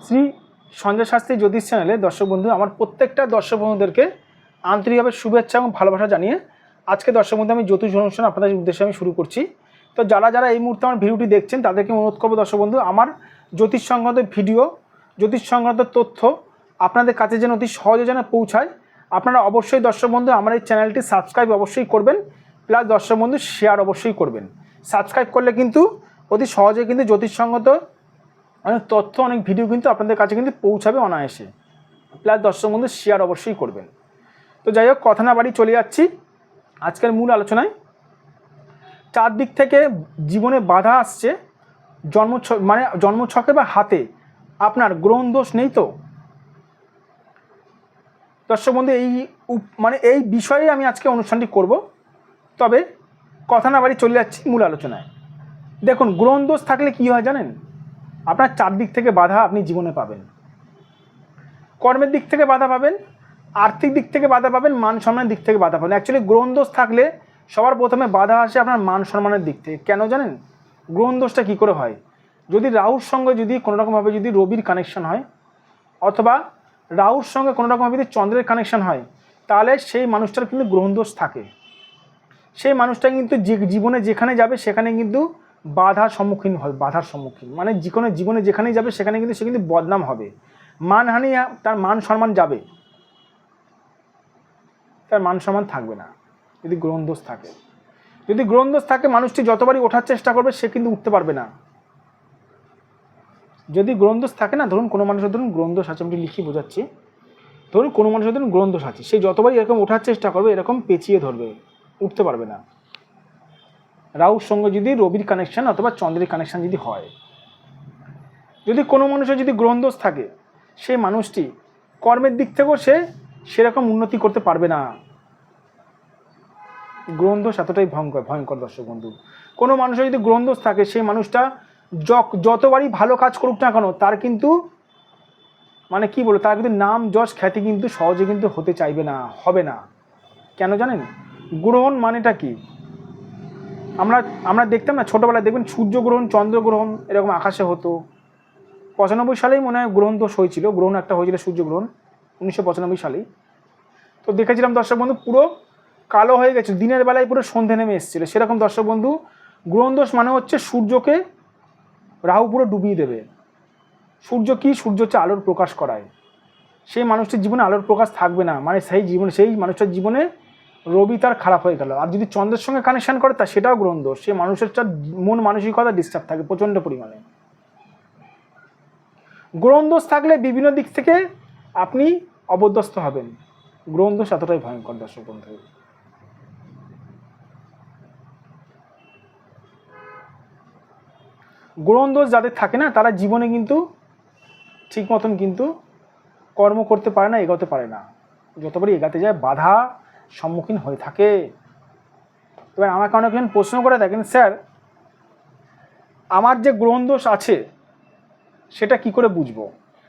শ্রী সঞ্জয় শাস্ত্রী জ্যোতিষ চ্যানেলে দর্শক বন্ধু আমার প্রত্যেকটা দর্শক বন্ধুদেরকে আন্তরিকভাবে শুভেচ্ছা এবং ভালোবাসা জানিয়ে আজকে দর্শক বন্ধু আমি জ্যোতিষ অনুষ্ঠান আপনাদের উদ্দেশ্যে আমি শুরু করছি। তো যারা এই মুহূর্তে আমার ভিডিওটি দেখছেন তাদেরকে অনুরোধ করবো দর্শক বন্ধু আমার জ্যোতিষ সংক্রান্ত ভিডিও, জ্যোতিষ সংক্রান্ত তথ্য আপনাদের কাছে যেন অতি সহজে যেন পৌঁছায়, আপনারা অবশ্যই দর্শক বন্ধু আমার এই চ্যানেলটি সাবস্ক্রাইব অবশ্যই করবেন, প্লাস দর্শক বন্ধু শেয়ার অবশ্যই করবেন। সাবস্ক্রাইব করলে কিন্তু অতি সহজে কিন্তু জ্যোতিষ সংক্রান্ত অনেক তথ্য, অনেক ভিডিও কিন্তু আপনাদের কাছে কিন্তু পৌঁছাবে অনায়াসে, প্লাস দর্শক বন্ধু শেয়ার অবশ্যই করবেন। তো যাই হোক, কথা না বাড়ি চলে যাচ্ছি আজকের মূল আলোচনায়। চারদিক থেকে জীবনে বাধা আসছে, জন্মছকে বা হাতে আপনার গ্রহণ দোষ নেই তো? দর্শক বন্ধু এই বিষয়ে আমি আজকে অনুষ্ঠানটি করব। তবে কথা না বাড়ি চলে যাচ্ছি মূল আলোচনায়। দেখুন, গ্রহণ দোষ থাকলে কী হয় জানেন? আপনার চারদিক থেকে বাধা আপনি জীবনে পাবেন। কর্মের দিক থেকে বাধা পাবেন, আর্থিক দিক থেকে বাধা পাবেন, মান সম্মানের দিক থেকে বাধা পাবেন। অ্যাকচুয়ালি গ্রহণ দোষ থাকলে সবার প্রথমে বাধা আসে আপনার মান সম্মানের দিক থেকে। কেন জানেন গ্রহণ দোষটা কী করে হয়? যদি রাহুর সঙ্গে যদি কোনোরকমভাবে যদি রবির কানেকশন হয়, অথবা রাহুর সঙ্গে কোনোরকমভাবে যদি চন্দ্রের কানেকশন হয়, তাহলে সেই মানুষটার কিন্তু গ্রহণ দোষ থাকে। সেই মানুষটা কিন্তু জীবনে যেখানে যাবে সেখানে কিন্তু বাধার সম্মুখীন হয়। মানে জীবনে যেখানেই যাবে সেখানে কিন্তু সে কিন্তু বদনাম হবে, মানহানি, তার মান সম্মান যাবে, তার মান সম্মান থাকবে না যদি গ্রহণ দোষ থাকে। যদি গ্রহণ দোষ থাকে মানুষটি যতবারই ওঠার চেষ্টা করবে সে কিন্তু উঠতে পারবে না। যদি গ্রহণ দোষ থাকে না, ধরুন কোনো মানুষের গ্রহণ দোষ আছে, আমি লিখি বোঝাচ্ছি। ধরুন কোনো মানুষের গ্রহণ দোষ আছে, সে যতবারই এরকম ওঠার চেষ্টা করবে এরকম পেঁচিয়ে ধরবে, উঠতে পারবে না। রাহুর সঙ্গে যদি রবির কানেকশন অথবা চন্দ্রের কানেকশন যদি হয়, যদি কোনো মানুষের যদি গ্রহণ দোষ থাকে, সেই মানুষটি কর্মের দিক থেকেও সে সেরকম উন্নতি করতে পারবে না। গ্রহণ দোষ এতটাই ভয়ঙ্কর দর্শক বন্ধু। কোনো মানুষের যদি গ্রহণ দোষ থাকে, সেই মানুষটা যতবারই ভালো কাজ করুক না কেন, তার কিন্তু মানে কি বলবো, তার কিন্তু নাম যশ খ্যাতি কিন্তু সহজে কিন্তু হতে চাইবে না, হবে না। কেন জানেন? গ্রহণ মানেটা কি? আমরা দেখতাম না ছোটোবেলায়, দেখবেন সূর্যগ্রহণ, চন্দ্রগ্রহণ এরকম আকাশে হতো। 95 সালেই মনে হয় গ্রহণ দোষ হয়েছিল, গ্রহণ একটা হয়েছিল সূর্যগ্রহণ 1995 সালেই। তো দেখেছিলাম দর্শক বন্ধু পুরো কালো হয়ে গেছে, দিনের বেলায় পুরো সন্ধে নেমে এসেছিল। সেরকম দর্শক বন্ধু গ্রহণ দোষ মানে হচ্ছে সূর্যকে রাহু পুরো ডুবিয়ে দেবে। সূর্য কি? সূর্য হচ্ছে আলোর প্রকাশ করায়। সেই মানুষটির জীবনে আলোর প্রকাশ থাকবে না, মানে সেই মানুষটার জীবনে রবি তার খারাপ হয়ে গেল। আর যদি চন্দ্রের সঙ্গে কানেকশন করে তা সেটাও গ্রহণ দোষ। সেই মানুষের মন মানসিকতা ডিস্টার্ব থাকে প্রচণ্ড পরিমাণে। গ্রহণ দোষ থাকলে বিভিন্ন দিক থেকে আপনি অবদ্ধস্ত হবেন। গ্রহণ দোষ এতটাই ভয়ঙ্কর দর্শক বন্ধু। গ্রহণ দোষ যাদের থাকে না, তারা জীবনে কিন্তু ঠিক মতন কিন্তু কর্ম করতে পারে না, এগোতে পারে না। যতবারই এগাতে যায় বাধা সম্মুখীন হয়ে থাকে। এবার আমাকে অনেকজন প্রশ্ন করে দেখেন, স্যার আমার যে গ্রহণ দোষ আছে সেটা কি করে বুঝবো?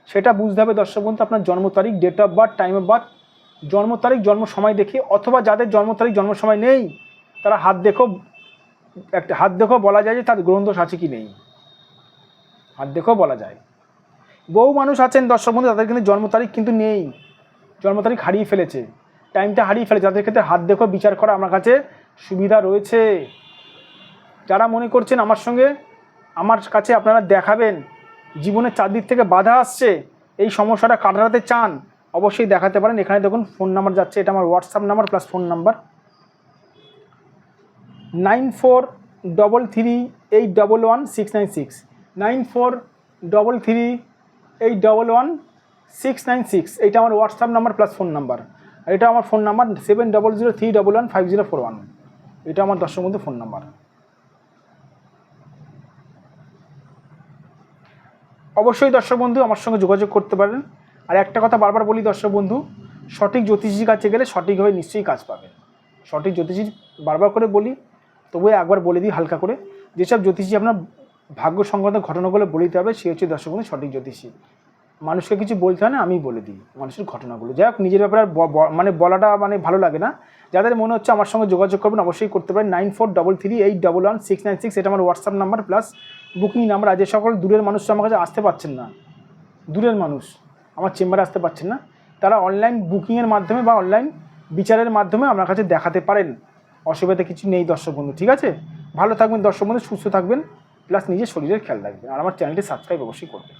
সেটা বুঝতে হবে দর্শক বন্ধু আপনার জন্ম তারিখ, date of birth, time of birth, জন্ম তারিখ, জন্ম সময় দেখে, অথবা যাদের জন্ম তারিখ জন্ম সময় নেই তারা হাত দেখেও বলা যায় যে তার গ্রহণ দোষ আছে কি নেই। হাত দেখেও বলা যায়। বহু মানুষ আছেন দর্শক বন্ধু তাদের কিন্তু জন্ম তারিখ কিন্তু নেই, জন্ম তারিখ হারিয়ে ফেলেছে, টাইমটা হারিয়ে ফেলেছে। তাদের ক্ষেত্রে হাত দেখেও বিচার করা আমার কাছে সুবিধা রয়েছে। যারা মনে করছেন আমার কাছে আপনারা দেখাবেন, জীবনের চারদিক থেকে বাধা আসছে, এই সমস্যাটা কাটাতে চান, অবশ্যই দেখাতে পারেন। এখানে দেখুন ফোন নাম্বার যাচ্ছে, এটা আমার WhatsApp number plus phone number 9433811696, 9433811696। এইটা আমার WhatsApp number plus phone number. এটা আমার ফোন নাম্বার 7003115041। এটা আমার দর্শক বন্ধু ফোন নাম্বার। অবশ্যই দর্শক বন্ধু আমার সঙ্গে যোগাযোগ করতে পারেন। আর একটা কথা বারবার বলি দর্শক বন্ধু, সঠিক জ্যোতিষীর কাছে গেলে সঠিকভাবে নিশ্চয়ই কাজ পাবেন। সঠিক জ্যোতিষী বারবার করে বলি, তবুও একবার বলে দিই হালকা করে, যেসব জ্যোতিষী আপনার ভাগ্য সংক্রান্ত ঘটনাগুলো বলে দিতে হবে, সে হচ্ছে দর্শক বন্ধু সঠিক জ্যোতিষী। মানুষকে কিছু বলতে হয় না, আমি বলে দিই মানুষের ঘটনাগুলো। যাই হোক, নিজের ব্যাপারে মানে বলাটা ভালো লাগে না। যাদের মনে হচ্ছে আমার সঙ্গে যোগাযোগ করবেন অবশ্যই করতে পারেন। 9433811696, এটা আমার WhatsApp number plus booking number. আর যে সকল দূরের মানুষরা আমার কাছে আসতে পারছেন না, দূরের মানুষ আমার চেম্বারে আসতে পারছেন না, তারা অনলাইন বুকিংয়ের মাধ্যমে বা অনলাইন বিচারের মাধ্যমে আমার কাছে দেখাতে পারেন, অসুবিধা কিছু নেই দর্শক বন্ধু। ঠিক আছে, ভালো থাকবেন দর্শক বন্ধু, সুস্থ থাকবেন, প্লাস নিজের শরীরের খেয়াল রাখবেন, আর আমার চ্যানেলটি সাবস্ক্রাইব অবশ্যই করবেন।